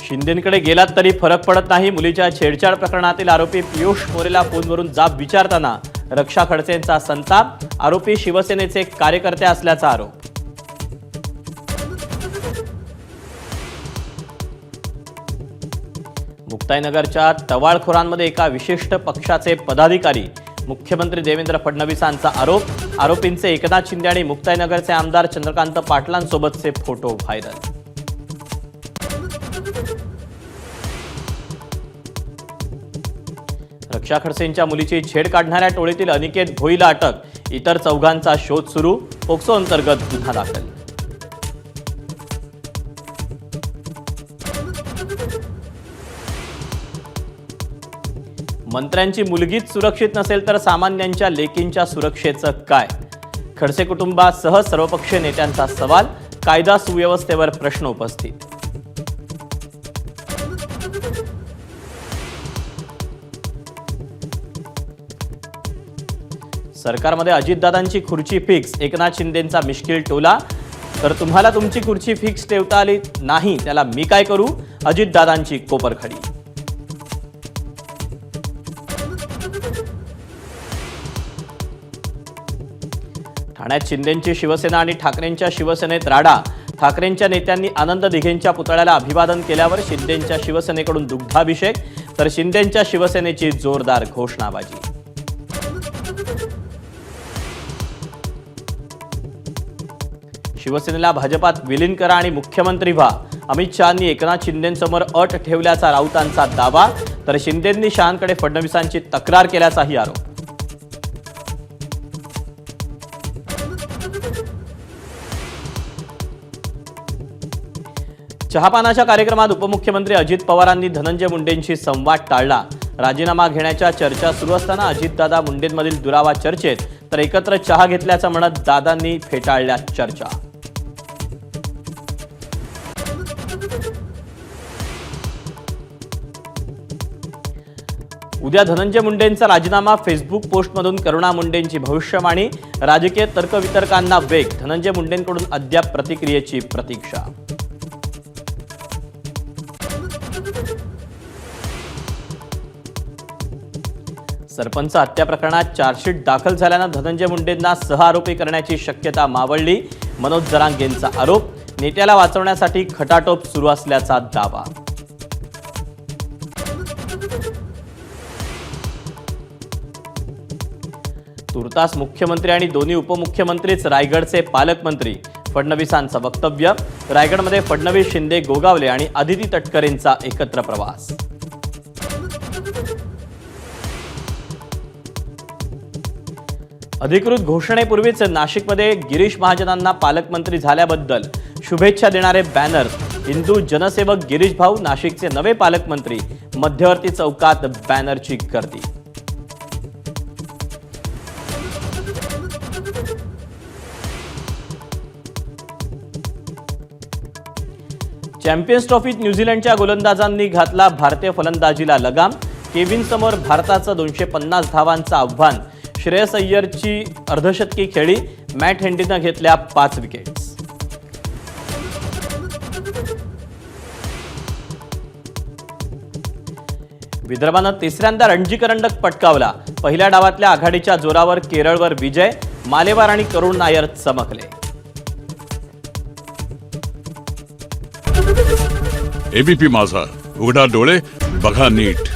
शिंदेंकडे गेलात तरी फरक पडत नाही। मुलीच्या छेडछाड प्रकरणातील आरोपी पियुष मोरेला फोनवरून जाब विचारताना रक्षा खडसेंचा संताप। आरोपी शिवसेनेचे कार्यकर्ते असल्याचा आरोप। मुक्ताईनगरच्या टवाळखोरांमध्ये एका विशिष्ट पक्षाचे पदाधिकारी। मुख्यमंत्री देवेंद्र फडणवीसांचा आरोप। आरोपींचे एकनाथ शिंदे आणि मुक्ताईनगरचे आमदार चंद्रकांत पाटलांसोबतचे फोटो व्हायरल। रक्षा खडसेंच्या मुलीची छेड काढणाऱ्या टोळीतील अनिकेत भोईला अटक। इतर चौघांचा शोध सुरू। पोक्सो अंतर्गत गुन्हा दाखल। मंत्र्यांची मुलगीच सुरक्षित नसेल तर सामान्यांच्या लेकींच्या सुरक्षेचं काय? खडसे कुटुंबासह सर्वपक्षीय नेत्यांचा सवाल। कायदा सुव्यवस्थेवर प्रश्न उपस्थित। सरकारमध्ये अजितदादांची खुर्ची फिक्स। एकनाथ शिंदेंचा मिश्किल टोला। तर तुम्हाला तुमची खुर्ची फिक्स ठेवता आली नाही त्याला मी काय करू? अजितदादांची कोपरखडी। ठाण्यात शिंदेंची शिवसेना आणि ठाकरेंच्या शिवसेनेत राडा। ठाकरेंच्या नेत्यांनी आनंद दिघेंच्या पुतळ्याला अभिवादन केल्यावर शिंदेंच्या शिवसेनेकडून दुग्धाभिषेक। तर शिंदेंच्या शिवसेनेची जोरदार घोषणाबाजी। शिवसेनेला भाजपात विलीन करा आणि मुख्यमंत्री व्हा। अमित शहांनी एकनाथ शिंदेंसमोर अट ठेवल्याचा राऊतांचा दावा। तर शिंदेंनी शहांकडे फडणवीसांची तक्रार केल्याचाही आरोप। चहापानाच्या कार्यक्रमात उपमुख्यमंत्री अजित पवारांनी धनंजय मुंडेंशी संवाद टाळला। राजीनामा घेण्याच्या चर्चा सुरू असताना अजितदादा मुंडेंमधील दुरावा चर्चेत। तर एकत्र चहा घेतल्याचं म्हणत दादांनी फेटाळल्या चर्चा। उद्या धनंजय मुंडेंचा राजीनामा। फेसबुक पोस्टमधून करुणा मुंडेंची भविष्यवाणी। राजकीय तर्कवितर्कांना वेग। धनंजय मुंडेंकडून अद्याप प्रतिक्रियेची प्रतीक्षा। सरपंच हत्या प्रकरणात चार्जशीट दाखल झाल्यानं धनंजय मुंडेंना सहआरोपी करण्याची शक्यता मावळली। मनोज जरांगेंचा आरोप। नेत्याला वाचवण्यासाठी खटाटोप सुरू असल्याचा दावा। तुर्तास मुख्यमंत्री आणि दोन्ही उपमुख्यमंत्रीच रायगडचे पालकमंत्री। फडणवीसांचं वक्तव्य। रायगडमध्ये फडणवीस शिंदे गोगावले आणि आदिती तटकरेंचा एकत्र प्रवास। अधिकृत घोषणेपूर्वीच नाशिकमध्ये गिरीश महाजनांना पालकमंत्री झाल्याबद्दल शुभेच्छा देणारे बॅनर। हिंदू जनसेवक गिरीश भाऊ नाशिकचे नवे पालकमंत्री। मध्यवर्ती चौकात बॅनरची गर्दी। चॅम्पियन्स ट्रॉफीत न्यूझीलंडच्या गोलंदाजांनी घातला भारतीय फलंदाजीला लगाम। केविन समोर भारताचं 250 धावांचं आव्हान। श्रेयस अय्यरची अर्धशतकी खेळी। मॅट हेंडीनं घेतल्या 5 विकेट्स। विदर्भानं तिसऱ्यांदा रणजी करंडक पटकावला। पहिल्या डावातल्या आघाडीच्या जोरावर केरळवर विजय। मालेवार आणि करुण नायर चमकले। एबीपी माझा, उघडा डोळे बघा नीट।